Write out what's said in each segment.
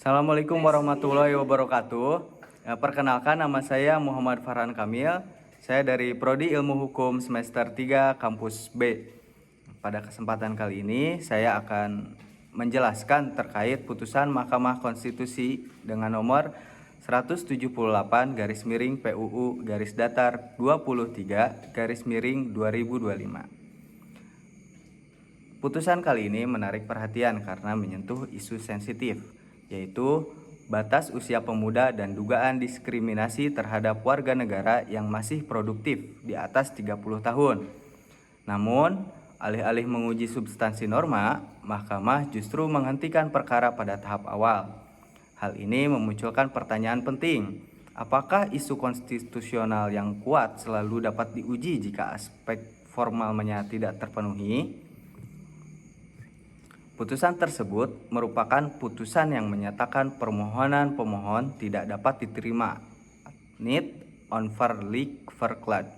Assalamualaikum warahmatullahi wabarakatuh. Perkenalkan, nama saya Muhammad Farhan Kamil. Saya dari Prodi Ilmu Hukum semester 3 Kampus B. Pada kesempatan kali ini saya akan menjelaskan terkait putusan Mahkamah Konstitusi dengan nomor 178 garis miring PUU garis datar 23 garis miring 2025. Putusan kali ini menarik perhatian karena menyentuh isu sensitif, yaitu batas usia pemuda dan dugaan diskriminasi terhadap warga negara yang masih produktif di atas 30 tahun. Namun, alih-alih menguji substansi norma, Mahkamah justru menghentikan perkara pada tahap awal. Hal ini memunculkan pertanyaan penting. Apakah isu konstitusional yang kuat selalu dapat diuji jika aspek formalnya tidak terpenuhi? Putusan tersebut merupakan putusan yang menyatakan permohonan pemohon tidak dapat diterima need on verklad.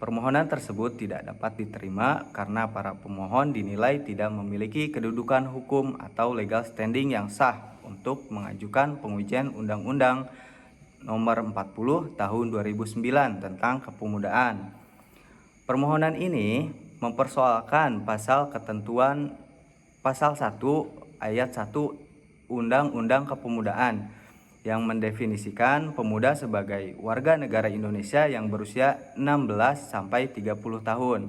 Permohonan tersebut tidak dapat diterima karena para pemohon dinilai tidak memiliki kedudukan hukum atau legal standing yang sah untuk mengajukan pengujian Undang-Undang Nomor 40 Tahun 2009 tentang kepemudaan. Permohonan ini mempersoalkan Pasal 1 ayat 1 Undang-Undang Kepemudaan yang mendefinisikan pemuda sebagai warga negara Indonesia yang berusia 16 sampai 30 tahun.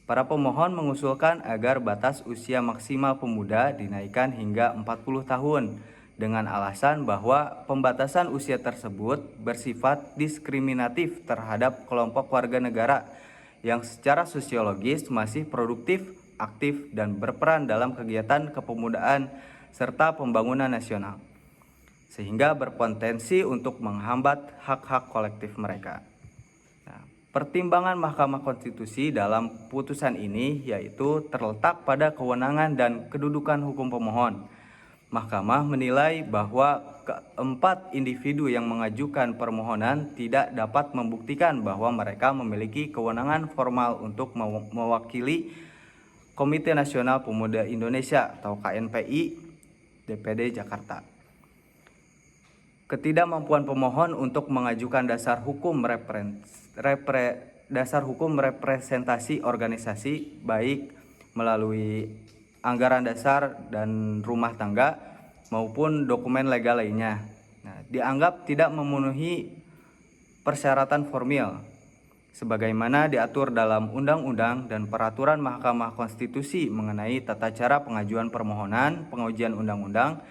Para pemohon mengusulkan agar batas usia maksimal pemuda dinaikkan hingga 40 tahun dengan alasan bahwa pembatasan usia tersebut bersifat diskriminatif terhadap kelompok warga negara yang secara sosiologis masih produktif, aktif, dan berperan dalam kegiatan kepemudaan serta pembangunan nasional, sehingga berpotensi untuk menghambat hak-hak kolektif mereka. Pertimbangan Mahkamah Konstitusi dalam putusan ini yaitu terletak pada kewenangan dan kedudukan hukum pemohon. Mahkamah menilai bahwa keempat individu yang mengajukan permohonan tidak dapat membuktikan bahwa mereka memiliki kewenangan formal untuk mewakili Komite Nasional Pemuda Indonesia atau KNPI DPD Jakarta. Ketidakmampuan pemohon untuk mengajukan dasar hukum representasi organisasi baik melalui anggaran dasar dan rumah tangga maupun dokumen legal lainnya. Dianggap tidak memenuhi persyaratan formil sebagaimana diatur dalam undang-undang dan peraturan Mahkamah Konstitusi mengenai tata cara pengajuan permohonan pengujian undang-undang.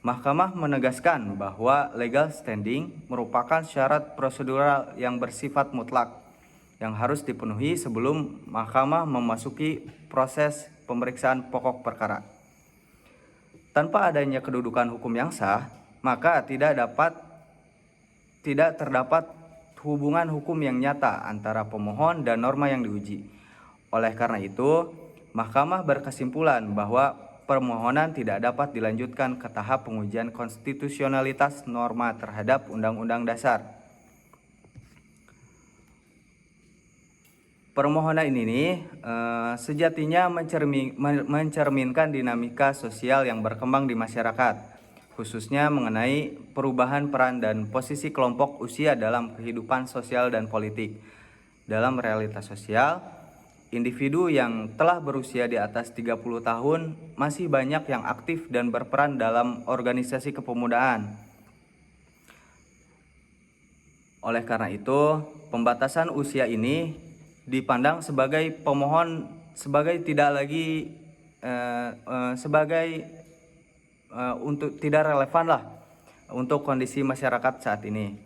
Mahkamah menegaskan bahwa legal standing merupakan syarat prosedural yang bersifat mutlak yang harus dipenuhi sebelum Mahkamah memasuki proses pemeriksaan pokok perkara. Tanpa adanya kedudukan hukum yang sah, maka tidak terdapat hubungan hukum yang nyata antara pemohon dan norma yang diuji. Oleh karena itu, Mahkamah berkesimpulan bahwa permohonan tidak dapat dilanjutkan ke tahap pengujian konstitusionalitas norma terhadap Undang-Undang Dasar. Permohonan ini sejatinya mencerminkan dinamika sosial yang berkembang di masyarakat, khususnya mengenai perubahan peran dan posisi kelompok usia dalam kehidupan sosial dan politik. Dalam realitas sosial, individu yang telah berusia di atas 30 tahun masih banyak yang aktif dan berperan dalam organisasi kepemudaan. Oleh karena itu, pembatasan usia ini dipandang sebagai pemohon tidak lagi untuk tidak relevan lah untuk kondisi masyarakat saat ini.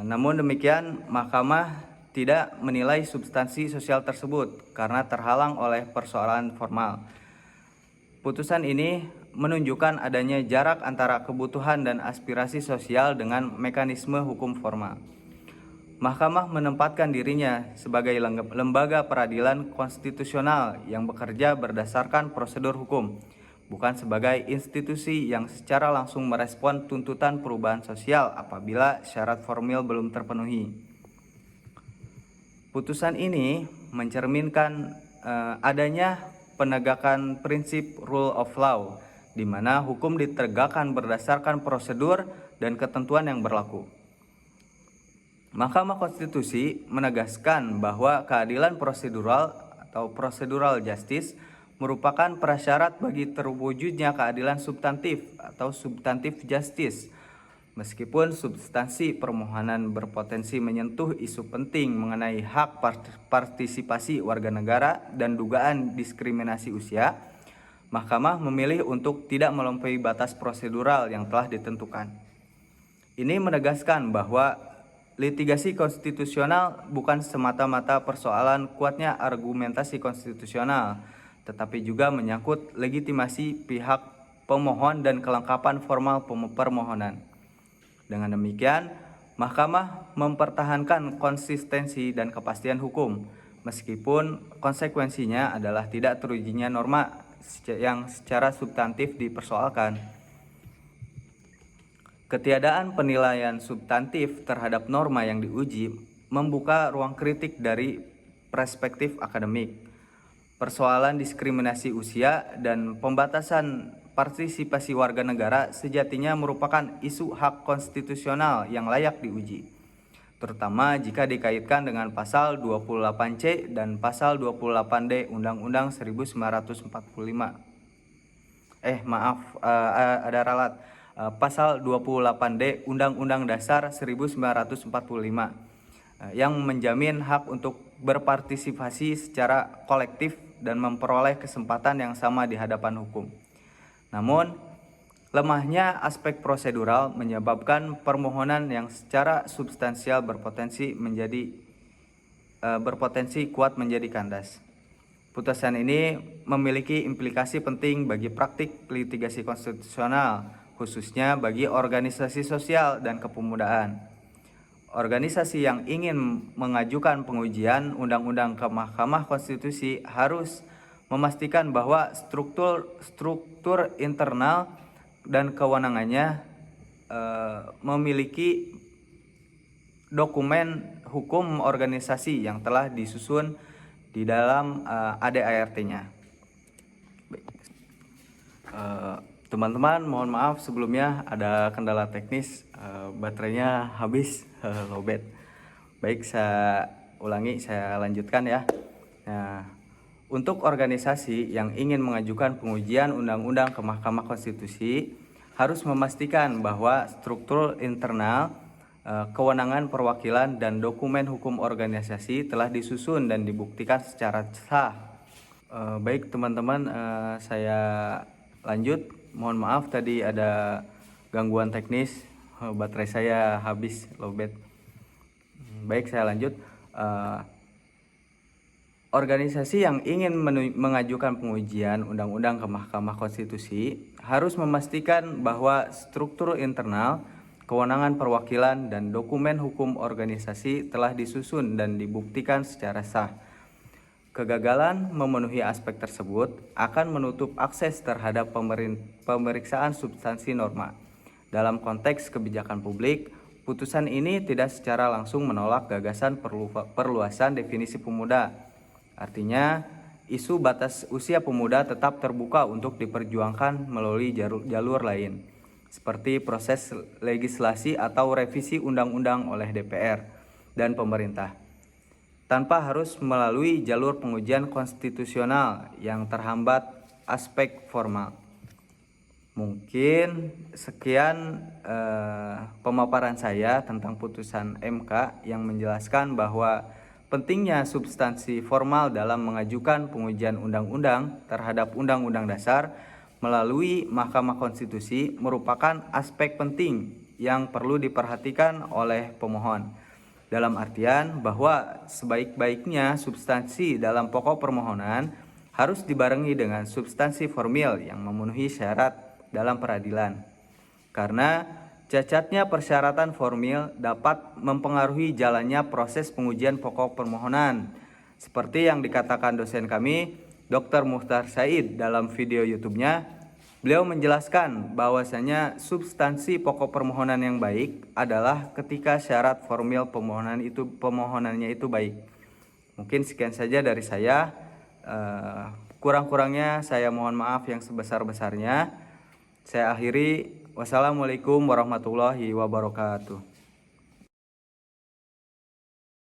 Namun demikian, Mahkamah tidak menilai substansi sosial tersebut karena terhalang oleh persoalan formal. Putusan ini menunjukkan adanya jarak antara kebutuhan dan aspirasi sosial dengan mekanisme hukum formal. Mahkamah menempatkan dirinya sebagai lembaga peradilan konstitusional yang bekerja berdasarkan prosedur hukum, bukan sebagai institusi yang secara langsung merespon tuntutan perubahan sosial apabila syarat formil belum terpenuhi. Putusan ini mencerminkan adanya penegakan prinsip rule of law di mana hukum ditegakkan berdasarkan prosedur dan ketentuan yang berlaku. Mahkamah Konstitusi menegaskan bahwa keadilan prosedural atau procedural justice merupakan prasyarat bagi terwujudnya keadilan substantif atau substantif justice. Meskipun substansi permohonan berpotensi menyentuh isu penting mengenai hak partisipasi warga negara dan dugaan diskriminasi usia, Mahkamah memilih untuk tidak melampaui batas prosedural yang telah ditentukan. Ini menegaskan bahwa litigasi konstitusional bukan semata-mata persoalan kuatnya argumentasi konstitusional, tetapi juga menyangkut legitimasi pihak pemohon dan kelengkapan formal permohonan. Dengan demikian, Mahkamah mempertahankan konsistensi dan kepastian hukum, meskipun konsekuensinya adalah tidak terujinya norma yang secara substantif dipersoalkan. Ketiadaan penilaian substantif terhadap norma yang diuji membuka ruang kritik dari perspektif akademik. Persoalan diskriminasi usia dan pembatasan partisipasi warga negara sejatinya merupakan isu hak konstitusional yang layak diuji, terutama jika dikaitkan dengan pasal 28C dan pasal 28D Undang-Undang 1945. Ada ralat. Pasal 28D Undang-Undang Dasar 1945 yang menjamin hak untuk berpartisipasi secara kolektif dan memperoleh kesempatan yang sama di hadapan hukum. Namun, lemahnya aspek prosedural menyebabkan permohonan yang secara substansial berpotensi kuat menjadi kandas. Putusan ini memiliki implikasi penting bagi praktik litigasi konstitusional, khususnya bagi organisasi sosial dan kepemudaan. Organisasi yang ingin mengajukan pengujian undang-undang ke Mahkamah Konstitusi harus memastikan bahwa struktur internal dan kewenangannya memiliki dokumen hukum organisasi yang telah disusun di dalam ADART-nya. Teman-teman, mohon maaf sebelumnya ada kendala teknis, baterainya habis, lowbat. Baik, saya ulangi, saya lanjutkan ya. Nah, untuk organisasi yang ingin mengajukan pengujian undang-undang ke Mahkamah Konstitusi harus memastikan bahwa struktur internal, kewenangan perwakilan dan dokumen hukum organisasi telah disusun dan dibuktikan secara sah. Baik teman-teman, saya lanjut. Mohon maaf tadi ada gangguan teknis, baterai saya habis, lowbat. Baik, saya lanjut. Organisasi yang ingin mengajukan pengujian undang-undang ke Mahkamah Konstitusi harus memastikan bahwa struktur internal, kewenangan perwakilan, dan dokumen hukum organisasi telah disusun dan dibuktikan secara sah. Kegagalan memenuhi aspek tersebut akan menutup akses terhadap pemeriksaan substansi norma. Dalam konteks kebijakan publik, putusan ini tidak secara langsung menolak gagasan perluasan definisi pemuda. Artinya, isu batas usia pemuda tetap terbuka untuk diperjuangkan melalui jalur lain, seperti proses legislasi atau revisi undang-undang oleh DPR dan pemerintah, tanpa harus melalui jalur pengujian konstitusional yang terhambat aspek formal. Mungkin sekian pemaparan saya tentang putusan MK yang menjelaskan bahwa pentingnya substansi formal dalam mengajukan pengujian undang-undang terhadap Undang-Undang Dasar melalui Mahkamah Konstitusi merupakan aspek penting yang perlu diperhatikan oleh pemohon. Dalam artian bahwa sebaik-baiknya substansi dalam pokok permohonan harus dibarengi dengan substansi formil yang memenuhi syarat dalam peradilan. Karena cacatnya persyaratan formil dapat mempengaruhi jalannya proses pengujian pokok permohonan. Seperti yang dikatakan dosen kami, Dr. Muhtar Said dalam video YouTube-nya, beliau menjelaskan bahwasanya substansi pokok permohonan yang baik adalah ketika syarat formil pemohonannya itu baik. Mungkin sekian saja dari saya. Kurang-kurangnya saya mohon maaf yang sebesar-besarnya. Saya akhiri. Wassalamualaikum warahmatullahi wabarakatuh.